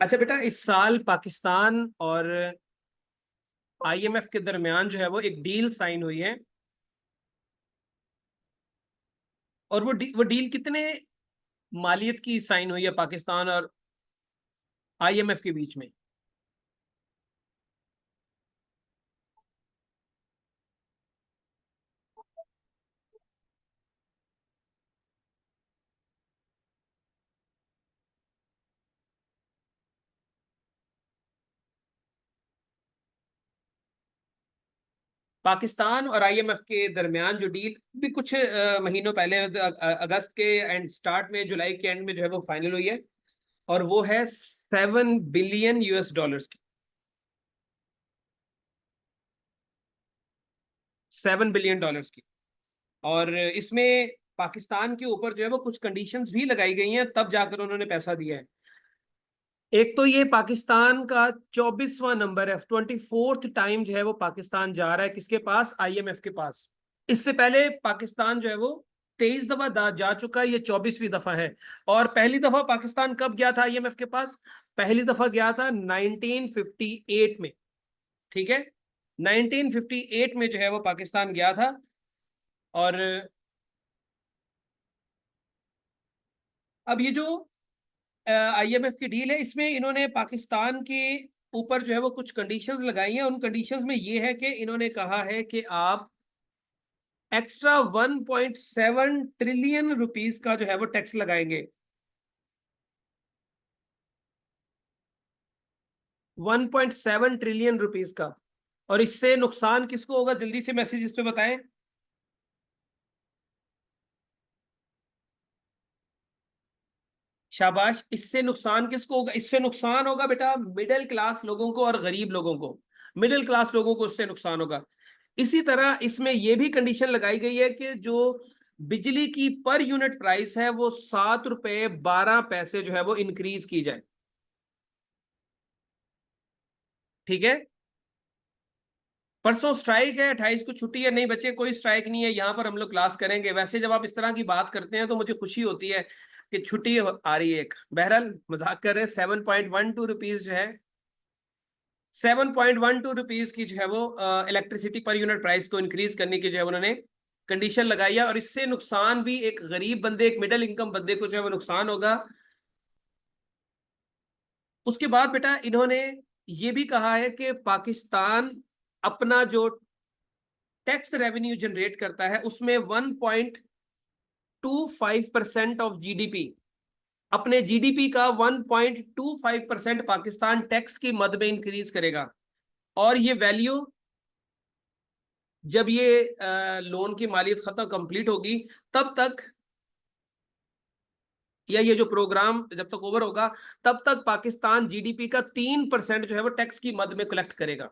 अच्छा बेटा, इस साल पाकिस्तान और आईएमएफ के दरमियान जो है वो एक डील साइन हुई है। और वो डील कितने मालियत की साइन हुई है पाकिस्तान और आईएमएफ के बीच में? पाकिस्तान और आईएमएफ के दरमियान जो डील भी कुछ महीनों पहले अगस्त के एंड स्टार्ट में, जुलाई के एंड में जो है वो फाइनल हुई है। और वो है 7 बिलियन US डॉलर्स की। 7 बिलियन डॉलर्स की। और इसमें पाकिस्तान के ऊपर जो है वो कुछ कंडीशंस भी लगाई गई हैं, तब जाकर उन्होंने पैसा दिया है। एक तो ये पाकिस्तान का 24वां नंबर है, 24th टाइम जो है वो पाकिस्तान जा रहा है किसके पास? आईएमएफ के पास। इससे पहले पाकिस्तान जो है वो 23 दफा जा चुका है, ये 24वीं दफा है। और पहली दफा पाकिस्तान कब गया था आईएमएफ के पास? पहली दफा गया था 1958 में। ठीक है, 1958 में जो है वो पाकिस्तान गया था। और अब ये जो आईएमएफ की डील है, इसमें इन्होंने पाकिस्तान के ऊपर जो है वो कुछ कंडीशंस लगाई हैं। उन कंडीशंस में ये है कि इन्होंने कहा है कि आप एक्स्ट्रा 1.7 ट्रिलियन रुपीस का जो है वो टैक्स लगाएंगे। 1.7 ट्रिलियन रुपीस का। और इससे नुकसान किसको होगा? जल्दी से मैसेज इस पे बताएं। शाबाश। इससे नुकसान किसको होगा? इससे नुकसान होगा बेटा मिडिल क्लास लोगों को और गरीब लोगों को। मिडिल क्लास लोगों को इससे नुकसान होगा। इसी तरह इसमें यह भी कंडीशन लगाई गई है कि जो बिजली की पर यूनिट प्राइस है वो 7 रुपए 12 पैसे जो है वो इंक्रीज की जाए। ठीक है। परसों स्ट्राइक है, 28 को छुट्टी है। नहीं बच्चे, कोई स्ट्राइक नहीं है, यहां पर हम लोग क्लास करेंगे। वैसे जब आप इस तरह की बात करते हैं तो मुझे खुशी होती है कि छुट्टी आ रही है एक। बहरहाल मजाक कर रहे हैं। 7.12 रुपीज जो है, 7.12 रुपीज की जो है वो इलेक्ट्रिसिटी पर यूनिट प्राइस को इंक्रीज करने की जो है उन्होंने कंडीशन लगाई है। और इससे नुकसान भी एक गरीब बंदे, एक मिडिल इनकम बंदे को जो है वो नुकसान होगा। उसके बाद बेटा इन्होंने ये भी कहा है कि पाकिस्तान अपना जो टैक्स रेवेन्यू जनरेट करता है उसमें 1.25% ऑफ जीडीपी, अपने जीडीपी का 1.25% पाकिस्तान टैक्स की मद में इंक्रीज करेगा। और ये वैल्यू जब ये लोन की मालियत खत्म कंप्लीट होगी तब तक, या ये जो प्रोग्राम जब तक ओवर होगा, तब तक पाकिस्तान जीडीपी का 3% जो है वो टैक्स की मद में कलेक्ट करेगा।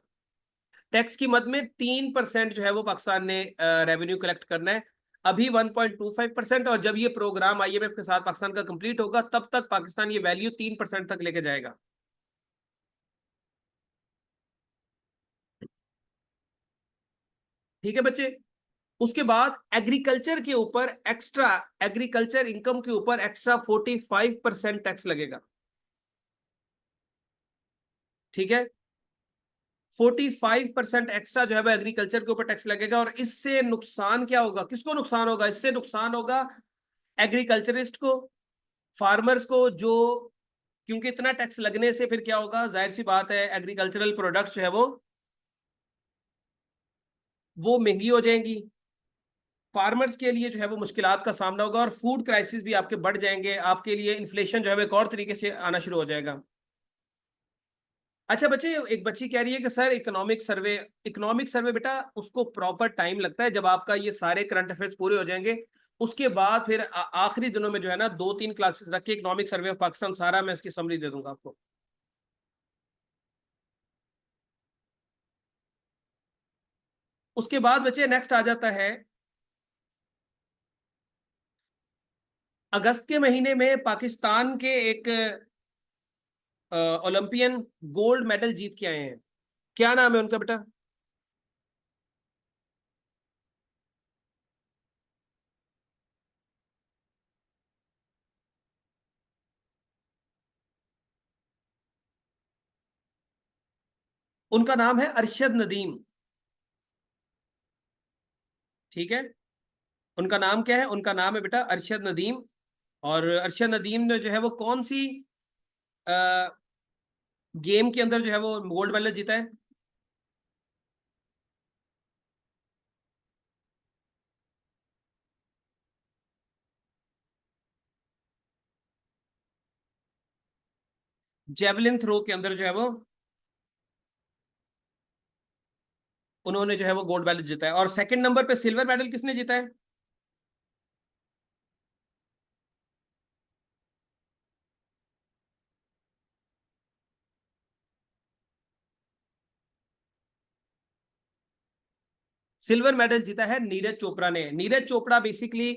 टैक्स की मद में 3% जो है वो पाकिस्तान ने रेवेन्यू कलेक्ट करना है। अभी 1.25%। और जब ये प्रोग्राम आईएमएफ के साथ पाकिस्तान का कंप्लीट होगा तब तक पाकिस्तान ये वैल्यू 3% तक लेके जाएगा। ठीक है बच्चे। उसके बाद एग्रीकल्चर के ऊपर एक्स्ट्रा, एग्रीकल्चर इनकम के ऊपर एक्स्ट्रा 45% टैक्स लगेगा। ठीक है, 45% एक्स्ट्रा जो है वो एग्रीकल्चर के ऊपर टैक्स लगेगा। और इससे नुकसान क्या होगा? किसको नुकसान होगा? इससे नुकसान होगा एग्रीकल्चरिस्ट को, फार्मर्स को। जो, क्योंकि इतना टैक्स लगने से फिर क्या होगा? जाहिर सी बात है एग्रीकल्चरल प्रोडक्ट्स जो है वो महंगी हो जाएंगी। फार्मर्स के लिए जो है वो मुश्किलात का सामना होगा और फूड क्राइसिस भी आपके बढ़ जाएंगे। आपके लिए इन्फ्लेशन जो है वो एक और तरीके से आना शुरू हो जाएगा। अच्छा बच्चे, एक बच्ची कह रही है कि सर इकोनॉमिक सर्वे बेटा उसको प्रॉपर टाइम लगता है। जब आपका ये सारे करंट अफेयर्स पूरे हो जाएंगे उसके बाद फिर आखिरी दिनों में जो है ना 2-3 क्लासेस रख के इकोनॉमिक सर्वे ऑफ पाकिस्तान सारा मैं इसकी समरी दे दूंगा आपको। उसके बाद बच्चे नेक्स्ट आ जाता है अगस्त के महीने में पाकिस्तान के एक ओलंपियन गोल्ड मेडल जीत के आए हैं। क्या नाम है उनका बेटा? उनका नाम है अरशद नदीम। ठीक है, उनका नाम क्या है? उनका नाम है बेटा अरशद नदीम। और अरशद नदीम ने जो है वो कौन सी गेम के अंदर जो है वो गोल्ड मेडल जीता है? जेवलिन थ्रो के अंदर जो है वो उन्होंने जो है वो गोल्ड मेडल जीता है। और सेकंड नंबर पे सिल्वर मेडल किसने जीता है? सिल्वर मेडल जीता है नीरज चोपड़ा ने। Neeraj Chopra basically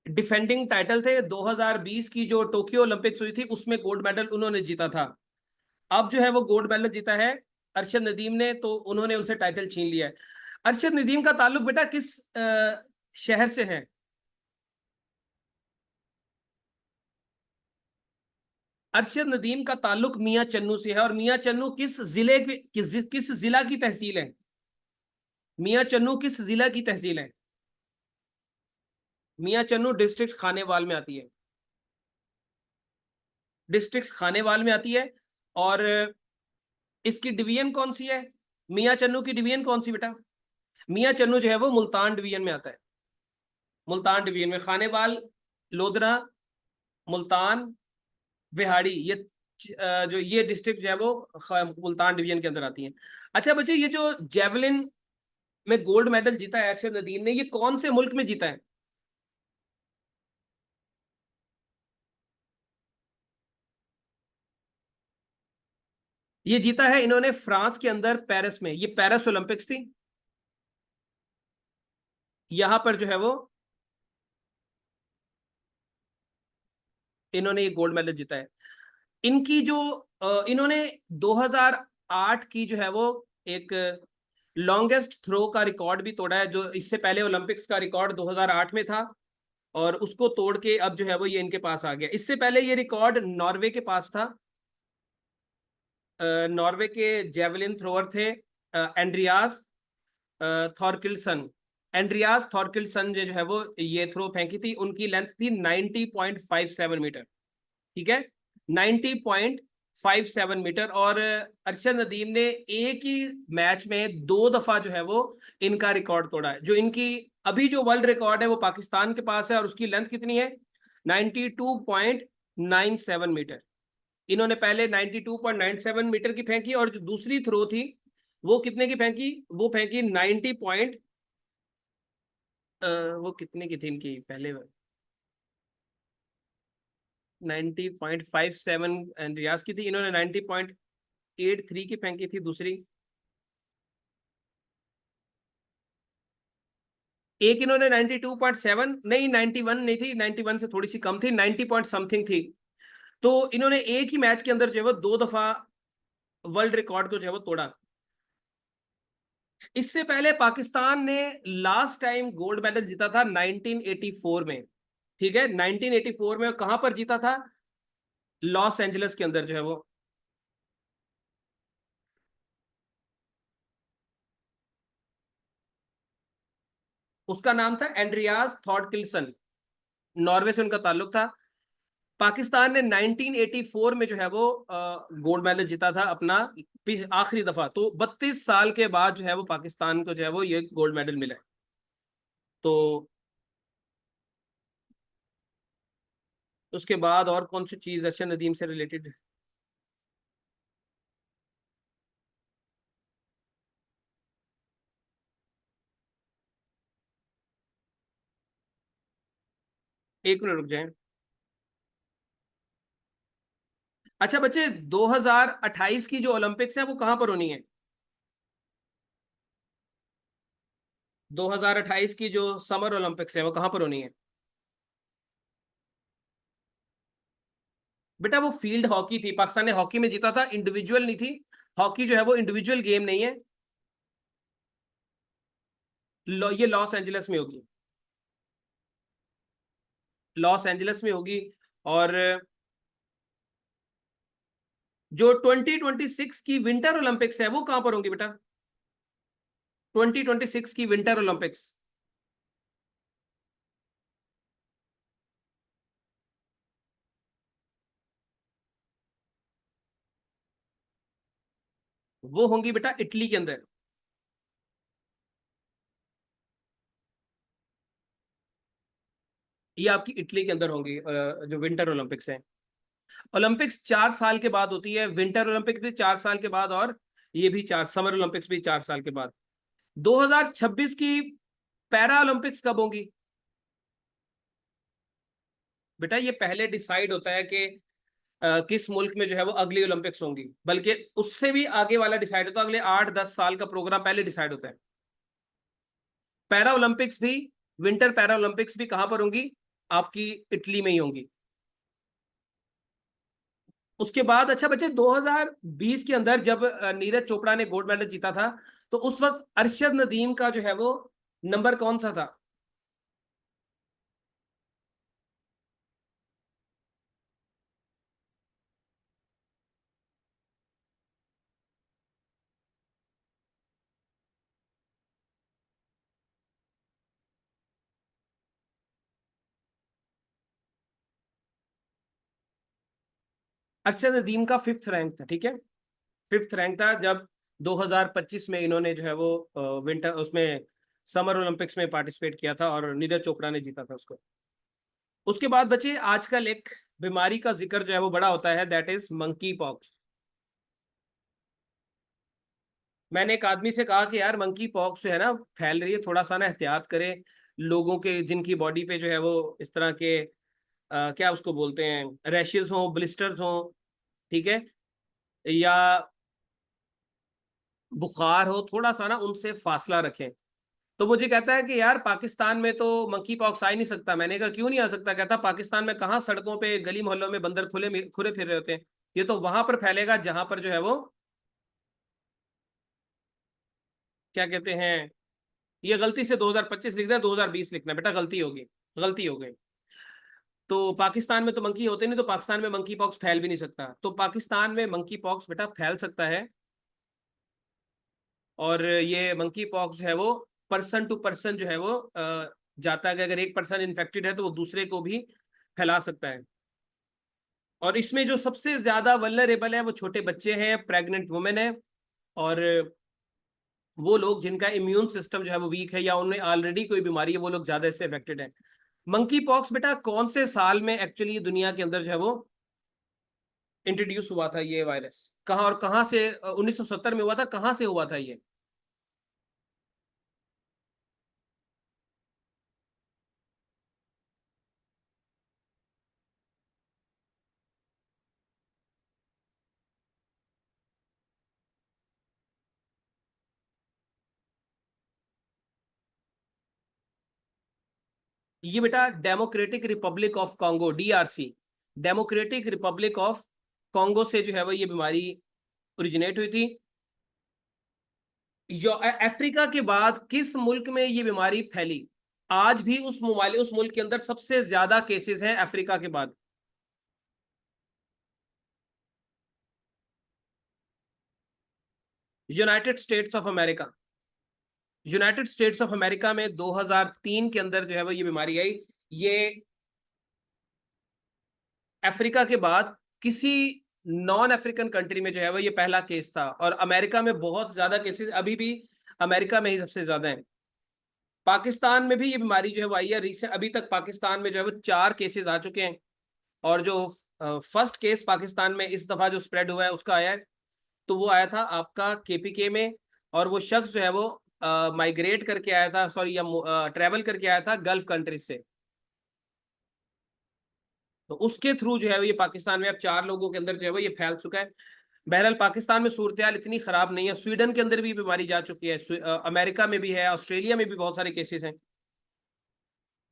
defending title थे। 2020 की जो टोक्यो ओलंपिक्स हुई थी उसमें गोल्ड मेडल उन्होंने जीता था। अब जो है वो गोल्ड मेडल जीता है अरशद नदीम ने, तो उन्होंने उनसे टाइटल छीन लिया है। अरशद नदीम का ताल्लुक बेटा किस शहर से है? अरशद नदीम का ताल्लुक मियां चन्नू से है। और मियां चन्नू किस जिले की किस जिला की तहसील है? मियां चन्नू किस जिला की तहसील है? मियां चन्नू डिस्ट्रिक्ट खानेवाल में आती है। डिस्ट्रिक्ट खानेवाल में आती है। और इसकी डिवीजन कौन सी है? मियां चन्नू की डिवीजन कौन सी बेटा? मियां चन्नू जो है वो मुल्तान डिवीजन में आता है। मुल्तान डिवीजन में खानेवाल, लोधरा, मुल्तान, विहाड़ी, ये जो ये डिस्ट्रिक्ट जो है वो मुल्तान डिवीजन के अंदर आती है। अच्छा बच्चे, ये जो जेवलिन में गोल्ड मेडल जीता है अरशद नदीम ने, ये कौन से मुल्क में जीता है? ये जीता है इन्होंने फ्रांस के अंदर पेरिस में। ये पेरिस ओलंपिक्स थी। यहां पर जो है वो इन्होंने ये गोल्ड मेडल जीता है। इनकी जो इन्होंने 2008 की जो है वो एक लॉन्गेस्ट थ्रो का रिकॉर्ड भी तोड़ा है, जो इससे पहले ओलंपिक्स का रिकॉर्ड 2008 में था। और उसको तोड़ के अब जो है वो ये इनके पास आ गया। इससे पहले ये रिकॉर्ड नॉर्वे के पास था। नॉर्वे के जेवलिन थ्रोअर थे एंड्रियास थॉरकिल्सन। एंड्रियास थॉरकिल्सन जो है वो ये थ्रो फेंकी थी। उनकी लेंथ थी 90.57 मीटर। ठीक है, 90.57 मीटर। और अरशद नदीम ने एक ही मैच में दो दफा जो है वो इनका रिकॉर्ड तोड़ा है। जो इनकी अभी जो वर्ल्ड रिकॉर्ड है वो पाकिस्तान के पास है, और उसकी लेंथ कितनी है? 92.97 मीटर। इन्होंने पहले 92.97 मीटर की फेंकी, और जो दूसरी थ्रो थी वो कितने की फेंकी? वो फेंकी 90 पॉइंट, वो कितने की थी इनकी पहले? 90.57 रियाज की थी। इन्होंने 90.83 की फेंकी थी दूसरी। एक इन्होंने 92.7, नहीं 91 नहीं थी, 91 से थोड़ी सी कम थी, 90 पॉइंट समथिंग थी। तो इन्होंने एक ही मैच के अंदर जो है वो दो दफा वर्ल्ड रिकॉर्ड को जो है वो तोड़ा। इससे पहले पाकिस्तान ने लास्ट टाइम गोल्ड मेडल जीता था 1984 में। ठीक है, 1984 में कहां पर जीता था? लॉस एंजलिस के अंदर जो है वो। उसका नाम था एंड्रियास थॉडकिल्सन। नॉर्वे से उनका ताल्लुक था। पाकिस्तान ने 1984 में जो है वो गोल्ड मेडल जीता था अपना, आखिरी दफा। तो 32 साल के बाद जो है वो पाकिस्तान को जो है वो ये गोल्ड मेडल मिला है। तो उसके बाद और कौन सी चीज अर्शद नदीम से रिलेटेड? एक मिनट रुक जाए। अच्छा बच्चे, 2028 की जो ओलंपिक्स है वो कहां पर होनी है? 2028 की जो समर ओलंपिक्स है वो कहां पर होनी है? बेटा वो फील्ड हॉकी थी। पाकिस्तान ने हॉकी में जीता था, इंडिविजुअल नहीं थी। हॉकी जो है वो इंडिविजुअल गेम नहीं है। ये लॉस एंजलिस में होगी। लॉस एंजलिस में होगी। और जो 2026 की विंटर ओलंपिक्स है वो कहां पर होंगी बेटा? 2026 की विंटर ओलंपिक्स वो होंगी बेटा इटली के अंदर। ये आपकी इटली के अंदर होंगी जो विंटर ओलंपिक्स है। ओलंपिक्स 4 साल के बाद होती है, विंटर ओलंपिक्स भी 4 साल के बाद, और ये भी चार, समर ओलंपिक्स भी 4 साल के बाद। 2026 की पैरा ओलंपिक्स कब होंगी? बेटा ये पहले डिसाइड होता है कि किस मुल्क में जो है वो अगली ओलंपिक्स होंगी, बल्कि उससे भी आगे वाला डिसाइड होता है, अगले 8-10 साल का प्रोग्राम पहले डिसाइड होता है। पैरा ओलंपिक्स भी, विंटर पैरा ओलंपिक्स भी कहां पर होंगी? आपकी इटली में ही होंगी। उसके बाद अच्छा बच्चे, 2020 के अंदर जब नीरज चोपड़ा ने गोल्ड मेडल जीता था, तो उस वक्त अरशद नदीम का जो है वो नंबर कौन सा था? अरशद नदीम का फिफ्थ रैंक था, ठीक है। फिफ्थ रैंक था जब 2025 में इन्होंने जो है वो विंटर उसमें समर ओलंपिक्स में पार्टिसिपेट किया था, और नीरज चोपड़ा ने जीता था उसको। उसके बाद बच्चे आजकल एक बीमारी का जिक्र जो है वो बड़ा होता है, दैट इज मंकी पॉक्स। मैंने एक आदमी से कहा कि यार मंकी पॉक्स जो है ना फैल रही है, थोड़ा सा ना एहतियात करें। लोगों के जिनकी बॉडी पे जो है वो इस तरह के क्या उसको बोलते हैं, रैशेस हों, ब्लिस्टर्स हों, ठीक है, या बुखार हो, थोड़ा सा ना उनसे फासला रखें। तो मुझे कहता है कि यार पाकिस्तान में तो मंकी पॉक्स आ ही नहीं सकता। मैंने कहा क्यों नहीं आ सकता? कहता पाकिस्तान में कहाँ सड़कों पे गली मोहल्लों में बंदर खुले खुले फिर रहे होते हैं। ये तो वहां पर फैलेगा जहां पर जो है वो क्या कहते हैं, ये गलती से 2025 लिख दिया, 2020 लिखना बेटा, गलती होगी, गलती हो गई। तो पाकिस्तान में तो मंकी होते नहीं, तो पाकिस्तान में मंकी पॉक्स फैल भी नहीं सकता। तो पाकिस्तान में मंकी पॉक्स बेटा फैल सकता है, और ये मंकी पॉक्स जो है वो पर्सन टू पर्सन जो है वो जाता है कि अगर एक पर्सन इन्फेक्टेड है तो वो दूसरे को भी फैला सकता है। और इसमें जो सबसे ज्यादा वल्नरेबल है वो छोटे बच्चे हैं, प्रेग्नेंट वुमेन है, और वो लोग जिनका इम्यून सिस्टम जो है वो वीक है, या उनमें ऑलरेडी कोई बीमारी है, वो लोग ज्यादा इससे अफेक्टेड है। मंकी पॉक्स बेटा कौन से साल में एक्चुअली दुनिया के अंदर जो है वो इंट्रोड्यूस हुआ था ये वायरस? कहाँ और कहाँ से? 1970 में हुआ था। कहाँ से हुआ था ये? ये बेटा democratic Republic of Congo, DRC, democratic Republic of Congo से जो है वो ये बीमारी ओरिजिनेट हुई थी। जो अफ्रीका के बाद किस मुल्क में ये बीमारी फैली? आज भी उस मुल्क के अंदर सबसे ज्यादा केसेस हैं अफ्रीका के बाद। United states of America. United states of America में 2003 के अंदर जो है वो ये बीमारी आई। ये अफ्रीका के बाद किसी नॉन अफ्रीकन कंट्री में जो है वो ये पहला केस था, और अमेरिका में बहुत ज्यादा केसेस अभी भी अमेरिका में ही सबसे ज्यादा है। पाकिस्तान में भी ये बीमारी जो है वो आई है रिसेंट, अभी तक पाकिस्तान में जो है वो 4 केसेस आ चुके हैं। और जो फर्स्ट केस पाकिस्तान में इस दफा जो स्प्रेड हुआ है उसका आया है, तो वो आया था आपका केपीके में। और वो शख्स जो है वो माइग्रेट करके आया था, सॉरी, या ट्रेवल करके आया था गल्फ कंट्रीज से। तो उसके थ्रू जो है वो ये पाकिस्तान में अब 4 लोगों के अंदर जो है वो ये फैल चुका है। बहरहाल पाकिस्तान में सूरत हाल इतनी खराब नहीं है, स्वीडन के अंदर भी बीमारी जा चुकी है, अमेरिका में भी है, ऑस्ट्रेलिया में भी बहुत सारे केसेस हैं।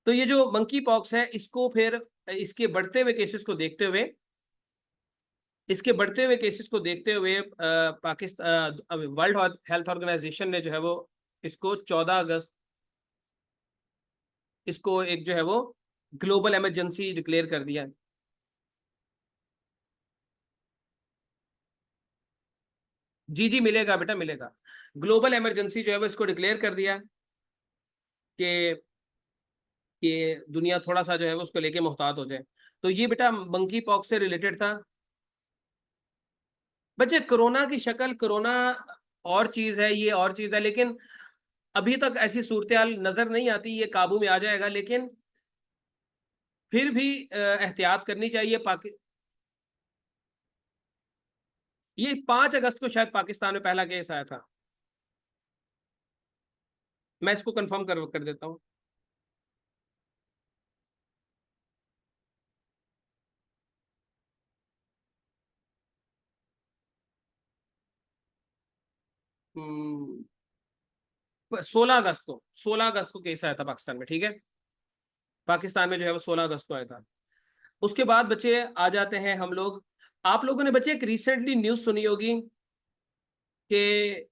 तो ये जो मंकी पॉक्स है, इसको फिर इसके बढ़ते हुए केसेस को देखते हुए, पाकिस्तान वर्ल्ड हेल्थ ऑर्गेनाइजेशन ने जो है वो इसको 14 अगस्त, इसको एक जो है वो ग्लोबल इमरजेंसी डिक्लेयर कर दिया है। जी जी मिलेगा बेटा, मिलेगा। ग्लोबल इमरजेंसी जो है वो इसको डिक्लेयर कर दिया कि दुनिया थोड़ा सा जो है वो उसको लेके मुहतात हो जाए। तो ये बेटा मंकी पॉक्स से रिलेटेड था। बच्चे कोरोना की शक्ल, कोरोना और चीज है, ये और चीज है, लेकिन अभी तक ऐसी सूरत हाल नजर नहीं आती। ये काबू में आ जाएगा, लेकिन फिर भी एहतियात करनी चाहिए। ये 5 अगस्त को शायद पाकिस्तान में पहला केस आया था। मैं इसको कंफर्म कर देता हूँ। हम्म, 16 अगस्त को केस आया था पाकिस्तान में, ठीक है। पाकिस्तान में जो है वो 16 अगस्त को आया था। उसके बाद बच्चे आ जाते हैं हम लोग। आप लोगों ने बच्चे एक रिसेंटली न्यूज सुनी होगी कि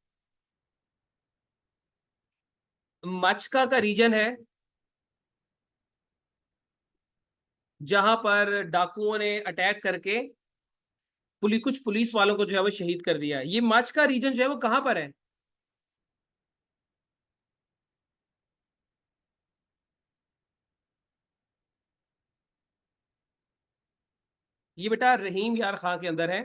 मचका का रीजन है जहां पर डाकुओं ने अटैक करके कुछ पुलिस वालों को जो है वो शहीद कर दिया है। ये मचका रीजन जो है वो कहां पर है? ये बेटा रहीम यार खां के अंदर है।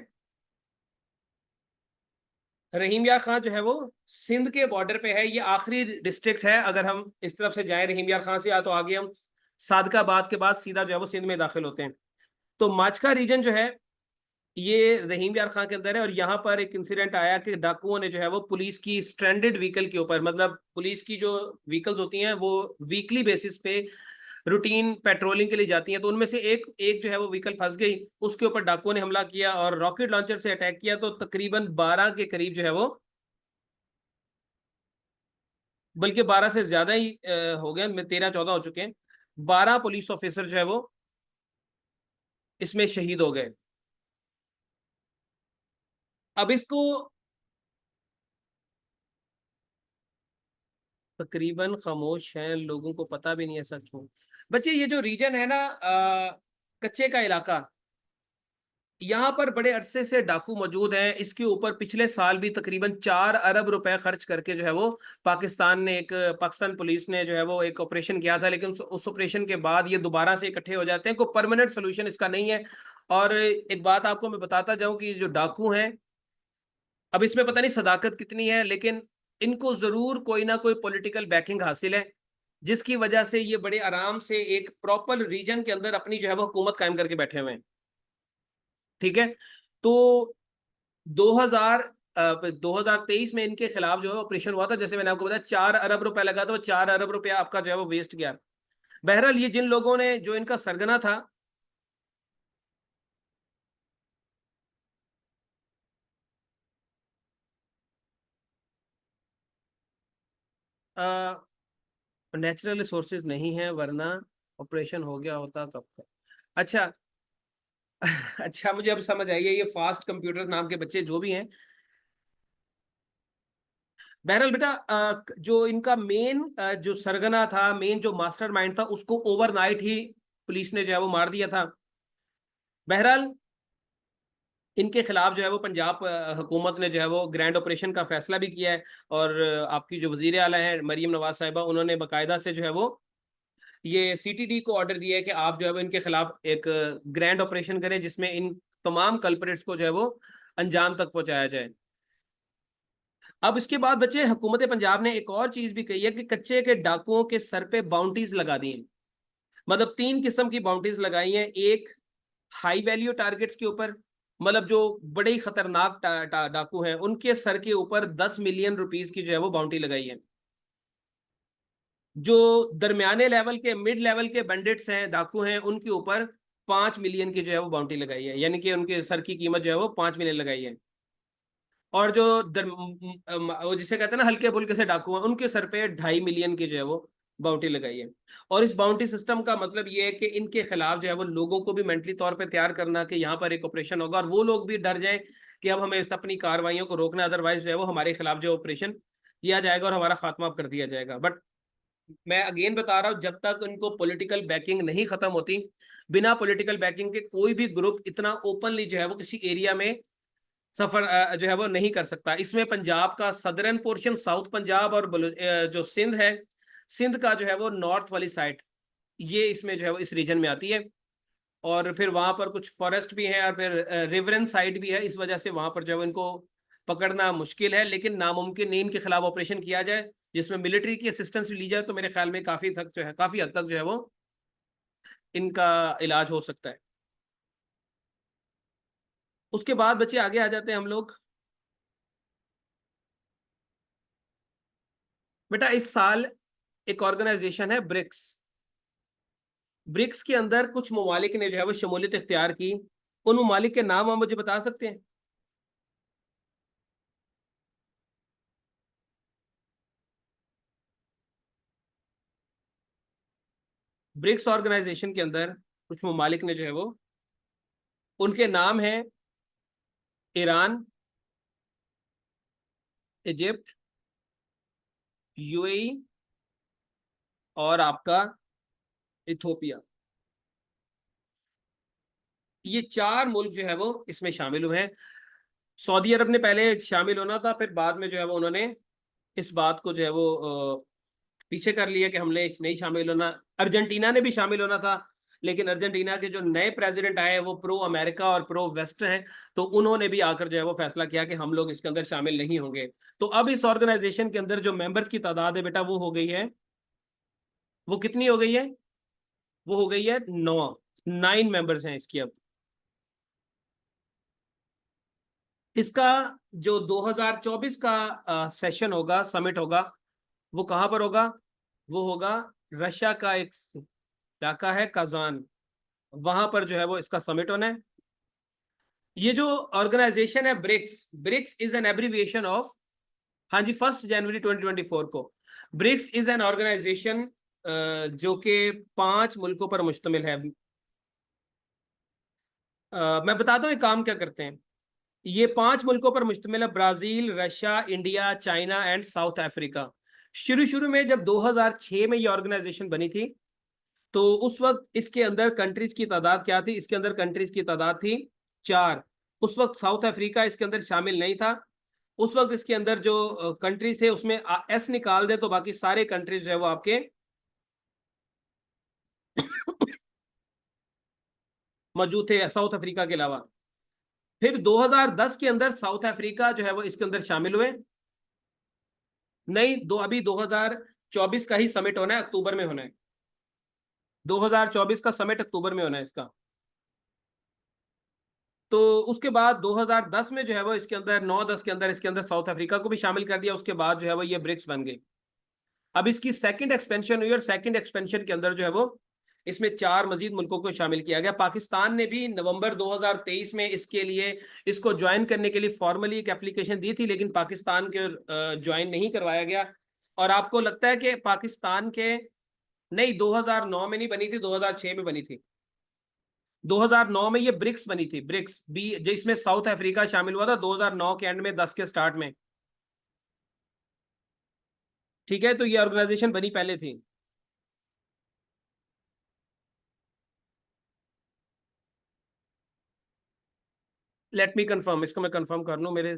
रहीम यार खां जो है वो सिंध के बॉर्डर पे है। ये आखिरी डिस्ट्रिक्ट है, अगर हम इस तरफ से जाएं रहीम यार खां से, या तो आगे हम सादकाबाद के बाद सीधा जो है वो सिंध में दाखिल होते हैं। तो माचका रीजन जो है ये रहीम यार खां के अंदर है। और यहाँ पर एक इंसिडेंट आया कि डाकुओं ने जो है वो पुलिस की स्ट्रैंडेड व्हीकल के ऊपर, मतलब पुलिस की जो व्हीकल्स होती हैं वो वीकली बेसिस पे रूटीन पेट्रोलिंग के लिए जाती हैं, तो उनमें से एक एक जो है वो व्हीकल फंस गई। उसके ऊपर डाकुओं ने हमला किया और रॉकेट लॉन्चर से अटैक किया। तो तकरीबन 12 के करीब जो है वो, बल्कि 12 से ज्यादा ही हो गए, 13-14 हो चुके हैं। 12 पुलिस ऑफिसर जो है वो इसमें शहीद हो गए। अब इसको तकरीबन खामोश हैं, लोगों को पता भी नहीं ऐसा क्यों। बच्चे ये जो रीजन है ना, कच्चे का इलाका, यहाँ पर बड़े अरसे से डाकू मौजूद हैं। इसके ऊपर पिछले साल भी तकरीबन 4 अरब रुपए खर्च करके जो है वो पाकिस्तान पुलिस ने जो है वो एक ऑपरेशन किया था, लेकिन उस ऑपरेशन के बाद ये दोबारा से इकट्ठे हो जाते हैं। कोई परमानेंट सोल्यूशन इसका नहीं है। और एक बात आपको मैं बताता जाऊं कि जो डाकू हैं, अब इसमें पता नहीं सदाकत कितनी है, लेकिन इनको जरूर कोई ना कोई पॉलिटिकल बैकिंग हासिल है, जिसकी वजह से ये बड़े आराम से एक प्रॉपर रीजन के अंदर अपनी जो है वो हुकूमत कायम करके बैठे हुए हैं, ठीक है। तो 2000 2023 में इनके खिलाफ जो है ऑपरेशन हुआ था, जैसे मैंने आपको बताया 4 अरब रुपए लगा था। वो 4 अरब रुपया आपका जो है वो वेस्ट गया। बहरहाल ये जिन लोगों ने, जो इनका सरगना था, नेचुरल रिसोर्सेज नहीं है, वरना ऑपरेशन हो गया होता कब का। अच्छा। अच्छा, मुझे अब समझ आई है, ये फास्ट कंप्यूटर नाम के बच्चे जो भी हैं। बहरहाल बेटा, जो इनका मेन जो सरगना था, मेन जो मास्टरमाइंड था, उसको ओवरनाइट ही पुलिस ने जो है वो मार दिया था। बहरहाल इनके खिलाफ जो है वो पंजाब हुकूमत ने जो है वो ग्रैंड ऑपरेशन का फैसला भी किया है। और आपकी जो वजीर आला है मरीम नवाज साहिबा, उन्होंने बाकायदा से जो है वो ये सीटीडी को ऑर्डर दिया है कि आप जो है वो इनके खिलाफ एक ग्रैंड ऑपरेशन करें, जिसमें इन तमाम कल्प्रिट्स को जो है वो अंजाम तक पहुंचाया जाए। अब इसके बाद बच्चे, हुकूमत पंजाब ने एक और चीज भी कही है कि कच्चे के डाकुओं के सर पे बाउंड्रीज लगा दी हैं। मतलब 3 किस्म की बाउंड्रीज लगाई हैं। एक, हाई वैल्यू टारगेट्स के ऊपर, मतलब जो बड़े ही खतरनाक डाकू हैं, उनके सर के ऊपर 10 मिलियन रुपीस की जो है वो बाउंड्री लगाई है। जो दरमियाने लेवल के, मिड लेवल के बैंडिट्स हैं, डाकू हैं, उनके ऊपर 5 मिलियन की जो है वो बाउंड्री लगाई है, यानी कि उनके सर की कीमत जो है वो 5 मिलियन लगाई है। और जो वो जिसे कहते हैं ना हल्के फुल्के से डाकू हैं, उनके सर पे 2.5 मिलियन की जो है वो बाउंड्री लगाई है। और इस बाउंड्री सिस्टम का मतलब ये है कि इनके खिलाफ जो है वो लोगों को भी मेंटली तौर पे तैयार करना कि यहाँ पर एक ऑपरेशन होगा, और वो लोग भी डर जाएं कि अब हमें इस अपनी कार्रवाइयों को रोकना, अदरवाइज जो है वो हमारे खिलाफ जो ऑपरेशन किया जाएगा और हमारा खात्मा कर दिया जाएगा। बट मैं अगेन बता रहा हूँ, जब तक उनको पॉलिटिकल बैकिंग नहीं खत्म होती, बिना पॉलिटिकल बैकिंग के कोई भी ग्रुप इतना ओपनली जो है वो किसी एरिया में सफर जो है वो नहीं कर सकता। इसमें पंजाब का सदर्न पोर्शन, साउथ पंजाब, और जो सिंध है, सिंध का जो है वो नॉर्थ वाली साइड, ये इसमें जो है वो इस रीजन में आती है। और फिर वहां पर कुछ फॉरेस्ट भी है, और फिर रिवरन साइड भी है, इस वजह से वहां पर जो है वो इनको पकड़ना मुश्किल है। लेकिन नामुमकिन नहीं इनके खिलाफ ऑपरेशन किया जाए जिसमें मिलिट्री की असिस्टेंस ली जाए, तो मेरे ख्याल में काफी तक जो है, काफी हद तक जो है वो इनका इलाज हो सकता है। उसके बाद बच्चे आगे आ जाते हैं हम लोग। बेटा इस साल एक ऑर्गेनाइजेशन है ब्रिक्स, ब्रिक्स के अंदर कुछ ममालिक ने जो है वो शमूलियत इख्तियार की। उन ममालिक के नाम आप मुझे बता सकते हैं? ब्रिक्स ऑर्गेनाइजेशन के अंदर कुछ ममालिक ने जो है वो, उनके नाम है ईरान, इजिप्ट, यूएई, और आपका इथोपिया। ये चार मुल्क जो है वो इसमें शामिल हुए हैं। सऊदी अरब ने पहले शामिल होना था, फिर बाद में जो है वो उन्होंने इस बात को जो है वो पीछे कर लिया कि हमने नहीं शामिल होना। अर्जेंटीना ने भी शामिल होना था, लेकिन अर्जेंटीना के जो नए प्रेसिडेंट आए वो प्रो अमेरिका और प्रो वेस्ट हैं, तो उन्होंने भी आकर जो है वो फैसला किया कि हम लोग इसके अंदर शामिल नहीं होंगे। तो अब इस ऑर्गेनाइजेशन के अंदर जो मेंबर्स की तादाद है बेटा, वो हो गई है, वो कितनी हो गई है? वो हो गई है 9, 9 मेंबर्स हैं इसकी अब। इसका जो 2024 का सेशन होगा, समिट होगा, वो कहां पर होगा? वो होगा रशिया का एक इलाका है काजान, वहां पर जो है वो इसका समिट होना है। ये जो ऑर्गेनाइजेशन है BRICS, BRICS is an abbreviation of, हाँ जी, 1 जनवरी 2024 को। ब्रिक्स इज एन ऑर्गेनाइजेशन जो कि 5 मुल्कों पर मुश्तमिल है। मैं बताता हूँ ये काम क्या करते हैं। ये 5 मुल्कों पर मुश्तमिल है, Brazil, Russia, India, China and south Africa. शुरू शुरू में जब 2006 में ये ऑर्गेनाइजेशन बनी थी, तो उस वक्त इसके अंदर कंट्रीज की तादाद क्या थी? इसके अंदर कंट्रीज की तादाद थी 4। उस वक्त साउथ अफ्रीका इसके अंदर शामिल नहीं था। उस वक्त इसके अंदर जो कंट्रीज थे उसमें एस निकाल दे तो बाकी सारे कंट्रीज जो है वो आपके मौजूद थे साउथ अफ्रीका के अलावा। फिर 2010 के अंदर साउथ अफ्रीका जो है वो इसके अंदर शामिल हुए। नहीं, अभी 2024 का ही समिट होना है, अक्टूबर में होना है। 2024 का समिट अक्टूबर में होना है इसका। तो उसके बाद 2010 में जो है वो इसके अंदर 9-10 के अंदर इसके अंदर साउथ अफ्रीका को भी शामिल कर दिया। उसके बाद जो है वो ये ब्रिक्स बन गई। अब इसकी सेकंड एक्सपेंशन हुई, और सेकंड एक्सपेंशन के अंदर जो है वो इसमें 4 मजीद मुल्कों को शामिल किया गया। पाकिस्तान ने भी नवंबर 2023 में इसके लिए, इसको ज्वाइन करने के लिए फॉर्मली एक एप्लीकेशन दी थी, लेकिन पाकिस्तान के ज्वाइन नहीं करवाया गया। और आपको लगता है कि पाकिस्तान के, नहीं 2009 में नहीं बनी थी, 2006 में बनी थी। 2009 में ये ब्रिक्स बनी थी, ब्रिक्स बी, जिसमें साउथ अफ्रीका शामिल हुआ था 2009 के एंड में, 10 के स्टार्ट में। ठीक है, तो ये ऑर्गेनाइजेशन बनी पहले थी। लेट मी कंफर्म, इसको मैं कंफर्म कर लूं मेरे।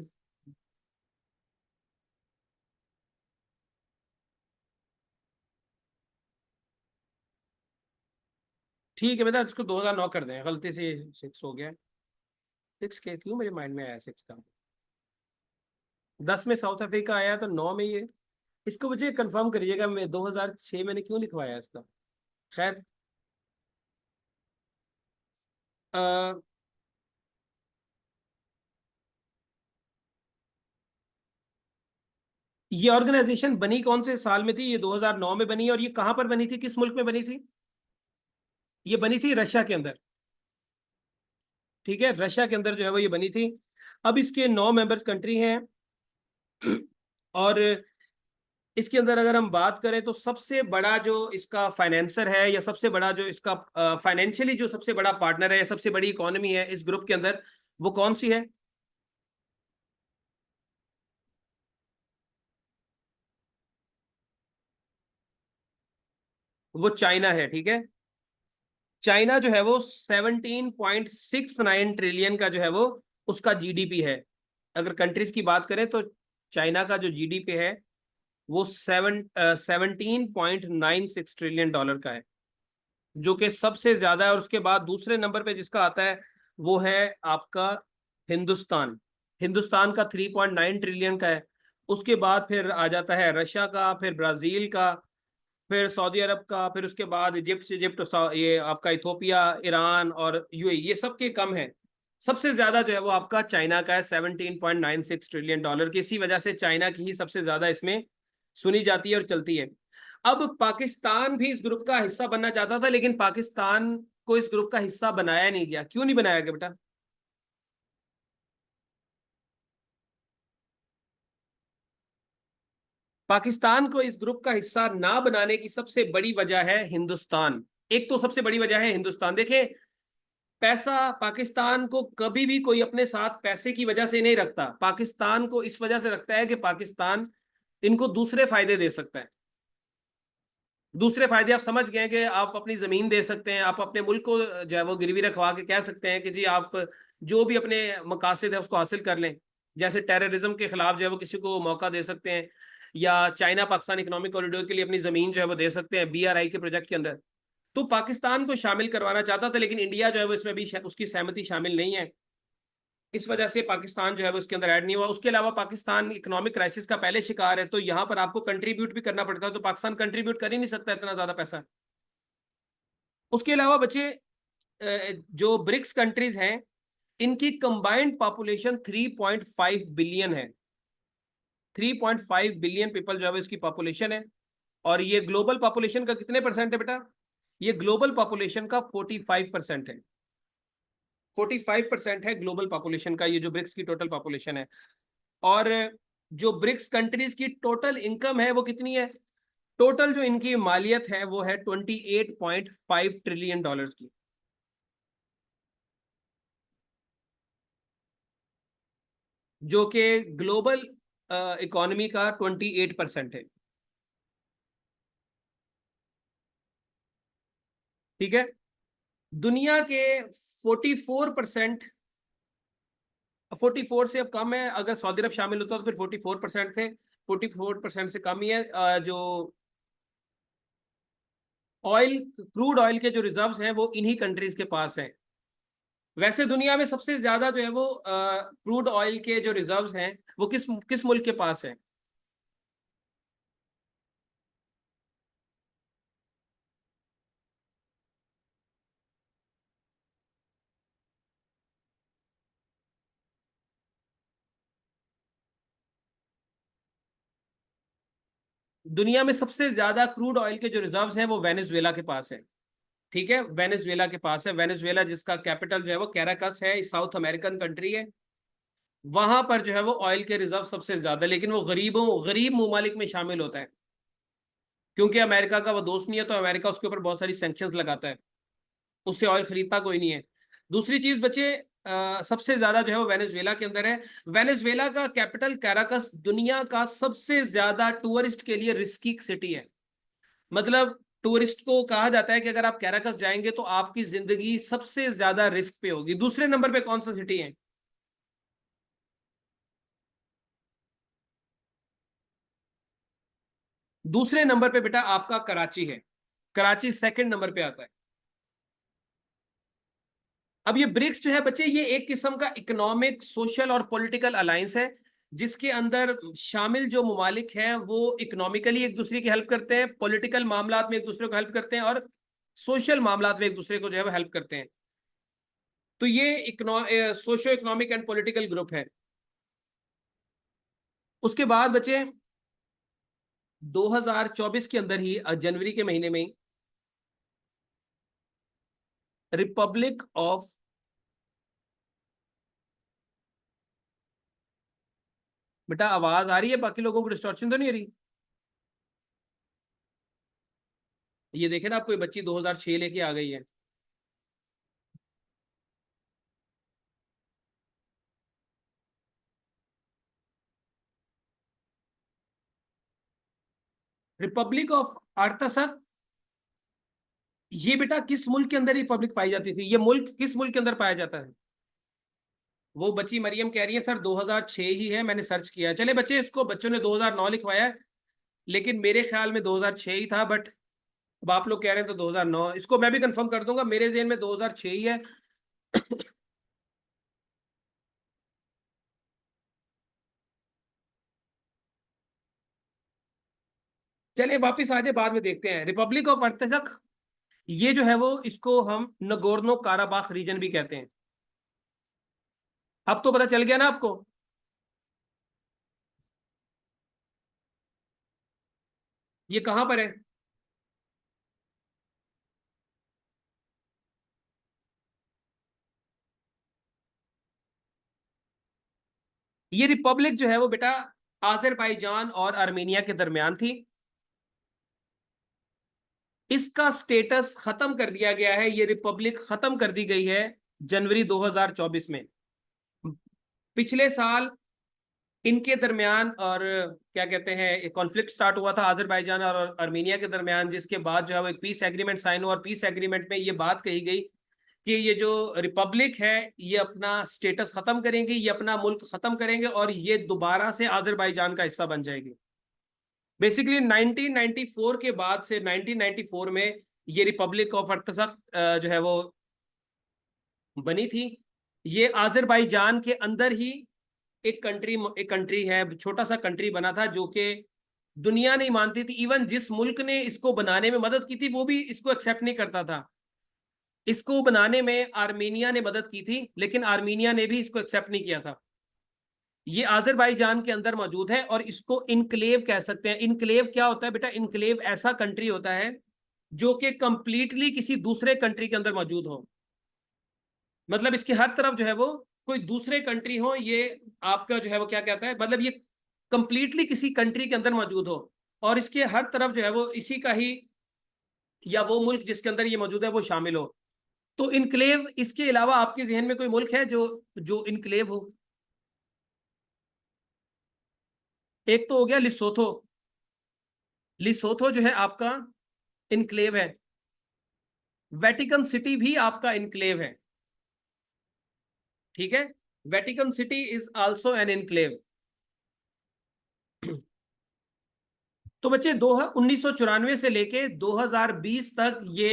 ठीक है बेटा, इसको 2009 कर दें, गलती से 6 हो गया। 6 के क्यों मेरे माइंड में आया 6 का? 10 में साउथ अफ्रीका आया तो 9 में ये। इसको मुझे कंफर्म करिएगा, मैं 2006 मैंने क्यों लिखवाया इसका। खैर, अ, ये ऑर्गेनाइजेशन बनी कौन से साल में थी? ये 2009 में बनी, और ये कहां पर बनी थी, किस मुल्क में बनी थी? ये बनी थी रशिया के अंदर। ठीक है, रशिया के अंदर जो है वो ये बनी थी। अब इसके 9 मेंबर्स कंट्री हैं। और इसके अंदर अगर हम बात करें तो सबसे बड़ा जो इसका फाइनेंसर है, या सबसे बड़ा जो इसका फाइनेंशियली जो सबसे बड़ा पार्टनर है, या सबसे बड़ी इकोनॉमी है इस ग्रुप के अंदर, वो कौन सी है? वो चाइना है। ठीक है, चाइना जो है वो 17.69 ट्रिलियन का जो है वो उसका जीडीपी है। अगर कंट्रीज की बात करें तो चाइना का जो जीडीपी है वो 17.96 ट्रिलियन डॉलर का है, जो कि सबसे ज्यादा है। और उसके बाद दूसरे नंबर पे जिसका आता है वो है आपका हिंदुस्तान। हिंदुस्तान का 3.9 ट्रिलियन का है। उसके बाद फिर आ जाता है रशिया का, फिर ब्राजील का, फिर सऊदी अरब का, फिर उसके बाद इजिप्ट, ये आपका इथोपिया, ईरान और यूएई, ये सब के कम है। सबसे ज्यादा जो है वो आपका चाइना का है 17.96 ट्रिलियन डॉलर की। इसी वजह से चाइना की ही सबसे ज्यादा इसमें सुनी जाती है और चलती है। अब पाकिस्तान भी इस ग्रुप का हिस्सा बनना चाहता था, लेकिन पाकिस्तान को इस ग्रुप का हिस्सा बनाया नहीं गया। क्यों नहीं बनाया गया बेटा? पाकिस्तान को इस ग्रुप का हिस्सा ना बनाने की सबसे बड़ी वजह है हिंदुस्तान। एक तो सबसे बड़ी वजह है हिंदुस्तान। देखिए, पैसा पाकिस्तान को कभी भी कोई अपने साथ पैसे की वजह से नहीं रखता। पाकिस्तान को इस वजह से रखता है कि पाकिस्तान इनको दूसरे फायदे दे सकता है। दूसरे फायदे आप समझ गए कि आप अपनी जमीन दे सकते हैं, आप अपने मुल्क को जो है वो गिरवी रखवा के कह सकते हैं कि जी आप जो भी अपने मकासद है उसको हासिल कर लें। जैसे टेररिज्म के खिलाफ जो है वो किसी को मौका दे सकते हैं, या चाइना पाकिस्तान इकोनॉमिक कॉरिडोर के लिए अपनी जमीन जो है वो दे सकते हैं बीआरआई के प्रोजेक्ट के अंदर। तो पाकिस्तान को शामिल करवाना चाहता था, लेकिन इंडिया जो है वो इसमें भी उसकी सहमति शामिल नहीं है। इस वजह से पाकिस्तान जो है वो इसके अंदर ऐड नहीं हुआ। उसके अलावा पाकिस्तान इकोनॉमिक क्राइसिस का पहले शिकार है, तो यहाँ पर आपको कंट्रीब्यूट भी करना पड़ता है, तो पाकिस्तान कंट्रीब्यूट कर ही नहीं सकता इतना ज्यादा पैसा। उसके अलावा बच्चे, जो ब्रिक्स कंट्रीज हैं इनकी कंबाइंड पॉपुलेशन 3.5 बिलियन है। 3.5 बिलियन पीपल जो है इसकी पॉपुलेशन है। और ये ग्लोबल पॉपुलेशन का कितने परसेंट है बेटा? ये ग्लोबल पॉपुलेशन का 45% है। 45% है ग्लोबल पॉपुलेशन का, ये जो ब्रिक्स की टोटल पॉपुलेशन है। और जो ब्रिक्स कंट्रीज की टोटल इनकम है वो कितनी है? टोटल जो इनकी मालियत है वो है 28.5 ट्रिलियन डॉलर्स की, जो कि ग्लोबल इकोनॉमी का 28% है। ठीक है। दुनिया के 44%, 44 से अब कम है। अगर सऊदी अरब शामिल होता तो फिर 44% थे। 44% से कम ही है। जो ऑयल, क्रूड ऑयल के जो रिजर्व्स हैं वो इन्हीं कंट्रीज के पास हैं। वैसे दुनिया में सबसे ज्यादा जो है वो क्रूड ऑयल के जो रिजर्व्स हैं वो किस किस मुल्क के पास है? दुनिया में सबसे ज्यादा क्रूड ऑयल के जो रिजर्व्स हैं वो वेनेजुएला के पास है। ठीक है, वेनेजुएला के पास है। वेनेजुएला जिसका कैपिटल जो है वो कैराकस है, साउथ अमेरिकन कंट्री है। वहां पर जो है वो ऑयल के रिजर्व सबसे ज्यादा, लेकिन वो गरीब ममालिक में शामिल होता है, क्योंकि अमेरिका का वो दोस्त नहीं है, तो अमेरिका उसके ऊपर बहुत सारी सैंक्शंस लगाता है। उससे ऑयल खरीदता कोई नहीं है। दूसरी चीज बच्चे, सबसे ज्यादा जो है वो वेनेजुएला के अंदर है। वेनेजुएला का कैपिटल कैराकस दुनिया का सबसे ज्यादा टूरिस्ट के लिए रिस्की सिटी है। मतलब टूरिस्ट को कहा जाता है कि अगर आप कैराकस जाएंगे तो आपकी जिंदगी सबसे ज्यादा रिस्क पे होगी। दूसरे नंबर पे कौन सा सिटी है? दूसरे नंबर पे बेटा आपका कराची है। कराची सेकंड नंबर पे आता है। अब ये ब्रिक्स जो है बच्चे, ये एक किस्म का इकोनॉमिक, सोशल और पॉलिटिकल अलायंस है, जिसके अंदर शामिल जो ममालिक हैं वो इकोनॉमिकली एक दूसरे की हेल्प करते हैं, पॉलिटिकल मामलात में एक दूसरे को हेल्प करते हैं, और सोशल मामलात में एक दूसरे को जो है वो हेल्प करते हैं। तो ये socio economic and political group है। उसके बाद बच्चे 2024 के अंदर ही जनवरी के महीने में रिपब्लिक ऑफ, बेटा आवाज आ रही है? बाकी लोगों को डिस्टॉर्शन तो नहीं आ रही? ये देखे ना, आप कोई बच्ची 2006 लेके आ गई है। रिपब्लिक ऑफ आर्तसर, ये बेटा किस मुल्क के अंदर रिपब्लिक पाई जाती थी? ये मुल्क किस मुल्क के अंदर पाया जाता है? वो बच्ची मरियम कह रही है सर 2006 ही है, मैंने सर्च किया। चले बच्चे, इसको बच्चों ने 2009 लिखवाया है, लेकिन मेरे ख्याल में 2006 ही था, बट अब आप लोग कह रहे हैं तो 2009, इसको मैं भी कंफर्म कर दूंगा, मेरे जेहन में 2006 ही है। चले वापिस आ जाए, बाद में देखते हैं। रिपब्लिक ऑफ अर्तजक, ये जो है वो, इसको हम नगोर्नो काराबाख रीजन भी कहते हैं। अब तो पता चल गया ना आपको। ये कहां पर है? ये रिपब्लिक जो है वो बेटा आजरबाईजान और आर्मेनिया के दरमियान थी। इसका स्टेटस खत्म कर दिया गया है, ये रिपब्लिक खत्म कर दी गई है जनवरी 2024 में। पिछले साल इनके दरमियान और क्या कहते हैं कॉन्फ्लिक्ट स्टार्ट हुआ था अजरबैजान और आर्मेनिया के दरमियान, जिसके बाद जो है वो एक पीस एग्रीमेंट साइन हुआ, और पीस एग्रीमेंट में ये बात कही गई कि ये जो रिपब्लिक है ये अपना स्टेटस खत्म करेंगे, ये अपना मुल्क खत्म करेंगे, और ये दोबारा से अजरबैजान का हिस्सा बन जाएगी। बेसिकली 1994 के बाद से 1994 में ये रिपब्लिक ऑफ अर्तसख जो है वो बनी थी। ये अजरबैजान के अंदर ही एक कंट्री है, छोटा सा कंट्री बना था, जो कि दुनिया नहीं मानती थी। इवन जिस मुल्क ने इसको बनाने में मदद की थी वो भी इसको एक्सेप्ट नहीं करता था। इसको बनाने में आर्मेनिया ने मदद की थी, लेकिन आर्मेनिया ने भी इसको एक्सेप्ट नहीं किया था। ये अजरबैजान के अंदर मौजूद है, और इसको इनक्लेव कह सकते हैं। इनक्लेव क्या होता है बेटा? इनक्लेव ऐसा कंट्री होता है जो कि कंप्लीटली किसी दूसरे कंट्री के अंदर मौजूद हो, मतलब इसकी हर तरफ जो है वो कोई दूसरे कंट्री हो, ये आपका जो है वो क्या कहता है, मतलब ये कंप्लीटली किसी कंट्री के अंदर मौजूद हो, और इसके हर तरफ जो है वो इसी का ही, या वो मुल्क जिसके अंदर ये मौजूद है वो शामिल हो। तो इनक्लेव, इसके अलावा आपके जहन में कोई मुल्क है जो जो इनक्लेव हो? एक तो हो गया लिसोथो। लिसोथो जो है आपका इनक्लेव है। वेटिकन सिटी भी आपका इनक्लेव है, ठीक है। Vatican city is also an enclave. तो बच्चे 1994 से लेके 2020 तक ये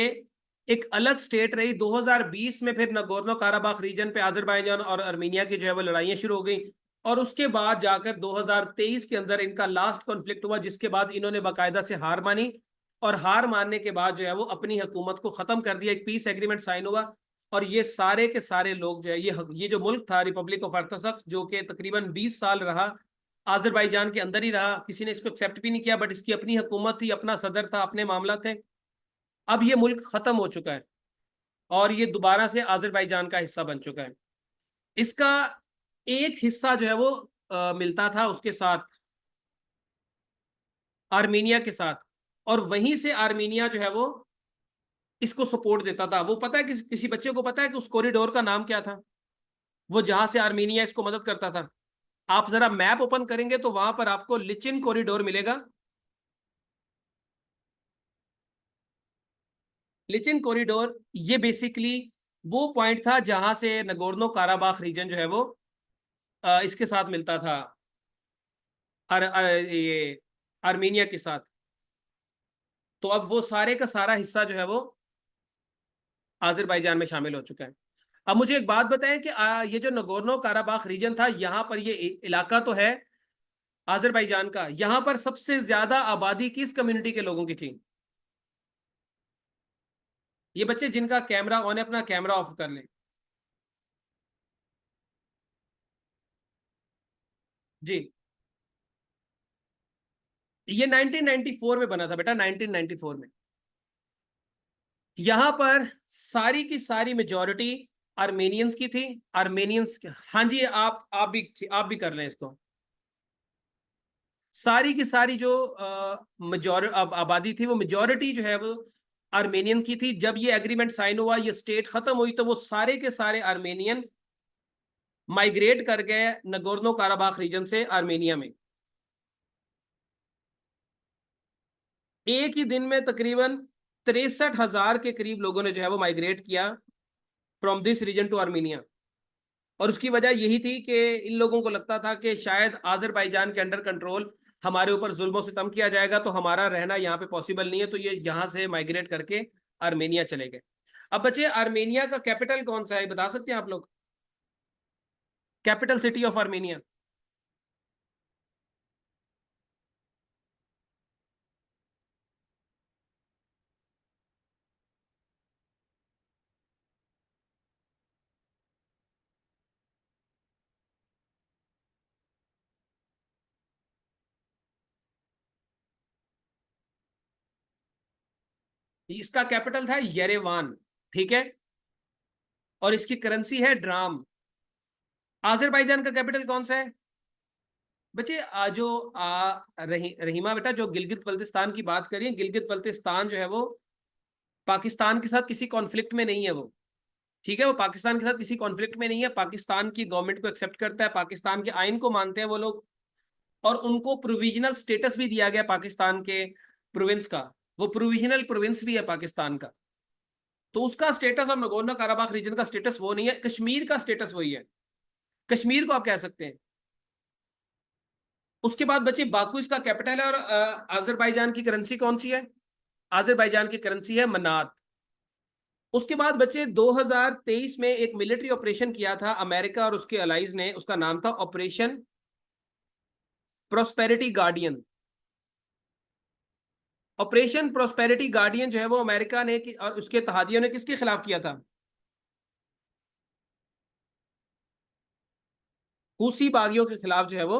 एक अलग स्टेट रही। 2020 में फिर नगोर्नो काराबाख रीजन पे अजरबैजान और आर्मेनिया की जो है वो लड़ाइयां शुरू हो गई, और उसके बाद जाकर 2023 के अंदर इनका लास्ट कॉन्फ्लिक्ट हुआ, जिसके बाद इन्होंने बाकायदा से हार मानी, और हार मानने के बाद जो है वो अपनी हुकूमत को खत्म कर दिया। एक पीस एग्रीमेंट साइन हुआ, और ये सारे के सारे लोग जो है, ये जो मुल्क था रिपब्लिक ऑफ अर्तसख, जो कि तकरीबन 20 साल रहा अजरबैजान के अंदर ही रहा, किसी ने इसको एक्सेप्ट भी नहीं किया, बट इसकी अपनी हुकूमत थी, अपना सदर था, अपने मामला थे। अब ये मुल्क खत्म हो चुका है, और ये दोबारा से अजरबैजान का हिस्सा बन चुका है। इसका एक हिस्सा जो है वो मिलता था उसके साथ, आर्मीनिया के साथ, और वहीं से आर्मीनिया जो है वो इसको सपोर्ट देता था। वो पता है किसी बच्चे को पता है कि उस कॉरिडोर का नाम क्या था, वो जहां से आर्मीनिया इसको मदद करता था? आप जरा मैप ओपन करेंगे तो वहां पर आपको लिचिन कॉरिडोर मिलेगा। लिचिन कॉरिडोर ये बेसिकली वो पॉइंट था जहां से नगोर्नो काराबाख रीजन जो है वो इसके साथ मिलता था, ये आर्मीनिया के साथ। तो अब वो सारे का सारा हिस्सा जो है वो अजरबैजान में शामिल हो चुका है। अब मुझे एक बात बताएं कि ये जो नगोर्नो काराबाख रीजन था, यहाँ पर ये इलाका तो है अजरबैजान का, यहाँ पर सबसे ज्यादा आबादी किस कम्युनिटी के लोगों की थी? ये बच्चे जिनका कैमरा ऑन है अपना कैमरा ऑफ कर लें। जी, ये 1994 में बना था बेटा, 1994 में। यहां पर सारी की सारी मेजोरिटी आर्मेनियंस की थी। आर्मेनियंस, हाँ जी, आप भी कर लें इसको। सारी की सारी जो मेजोर आबादी थी, वो मेजोरिटी जो है वो आर्मेनियन की थी। जब ये एग्रीमेंट साइन हुआ, ये स्टेट खत्म हुई, तो वो सारे के सारे आर्मेनियन माइग्रेट कर गए नगोर्नो काराबाख रीजन से आर्मेनिया में। एक ही दिन में तकरीबन 63,000 के करीब लोगों ने जो है वो माइग्रेट किया from this region to Armenia. और उसकी वजह यही थी कि इन लोगों को लगता था कि शायद आजरबाईजान के अंडर कंट्रोल हमारे ऊपर जुल्म सितम किया जाएगा, तो हमारा रहना यहाँ पे पॉसिबल नहीं है, तो ये यहाँ से माइग्रेट करके आर्मेनिया चले गए। अब बच्चे, आर्मेनिया का कैपिटल कौन सा है बता सकते हैं आप लोग? Capital city of Armenia. इसका कैपिटल था येरेवान, ठीक है, और इसकी करेंसी है ड्राम। आजरबाईजान का कैपिटल कौन सा है बच्चे? रहीमा बेटा, जो गिलगित बल्तिस्तान की बात करिए, गिलगित बल्तिस्तान जो है वो पाकिस्तान के साथ किसी कॉन्फ्लिक्ट में नहीं है वो, ठीक है, वो पाकिस्तान के साथ किसी कॉन्फ्लिक्ट में नहीं है, पाकिस्तान की गवर्नमेंट को एक्सेप्ट करता है, पाकिस्तान के आइन को मानते हैं वो लोग, और उनको प्रोविजनल स्टेटस भी दिया गया पाकिस्तान के प्रोविंस का, वो प्रोविजनल प्रोविंस भी है पाकिस्तान का। तो उसका स्टेटस और नगोर्नो काराबाख रीजन का स्टेटस वो नहीं है, कश्मीर का स्टेटस वही है, कश्मीर को आप कह सकते हैं। उसके बाद बच्चे, बाकू इसका कैपिटल है, और आजरबाईजान की करेंसी कौन सी है? आजरबाईजान की करेंसी है मनात। उसके बाद बच्चे, 2023 में एक मिलिट्री ऑपरेशन किया था अमेरिका और उसके अलाइज ने, उसका नाम था operation prosperity guardian. Operation prosperity guardian जो है वो अमेरिका ने और उसके तहादियों ने किसके खिलाफ किया था? हूसी बागियों के खिलाफ जो है वो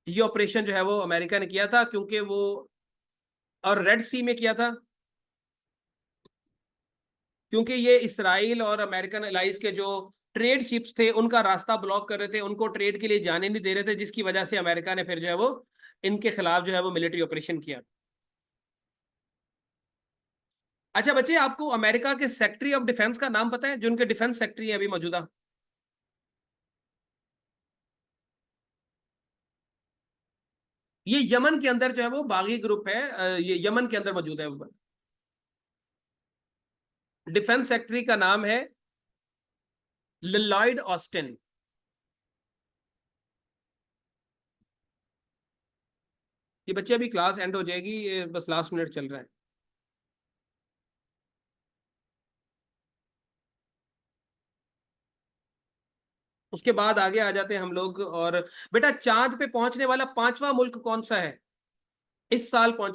ये ऑपरेशन जो है वो अमेरिका ने किया था, क्योंकि वो, और रेड सी में किया था, क्योंकि ये इसराइल और अमेरिकन अलाइज के जो ट्रेड शिप्स थे उनका रास्ता ब्लॉक कर रहे थे, उनको ट्रेड के लिए जाने नहीं दे रहे थे, जिसकी वजह से अमेरिका ने फिर जो है वो इनके खिलाफ जो है वो मिलिट्री ऑपरेशन किया। अच्छा बच्चे, आपको अमेरिका के सेक्रेटरी ऑफ डिफेंस का नाम पता है, जो उनके डिफेंस सेक्रेटरी है अभी मौजूदा? ये यमन के अंदर जो है वो बागी ग्रुप है, ये यमन के अंदर मौजूद है। डिफेंस सेक्रेटरी का नाम है लॉयड ऑस्टिन। ये बच्चे, अभी क्लास एंड हो जाएगी, ये बस लास्ट मिनट चल रहा है। उसके बाद आगे आ जाते हैं हम लोग। और बेटा, चांद पे पहुंचने वाला पांचवा मुल्क कौन सा है? इस साल पहुंचा है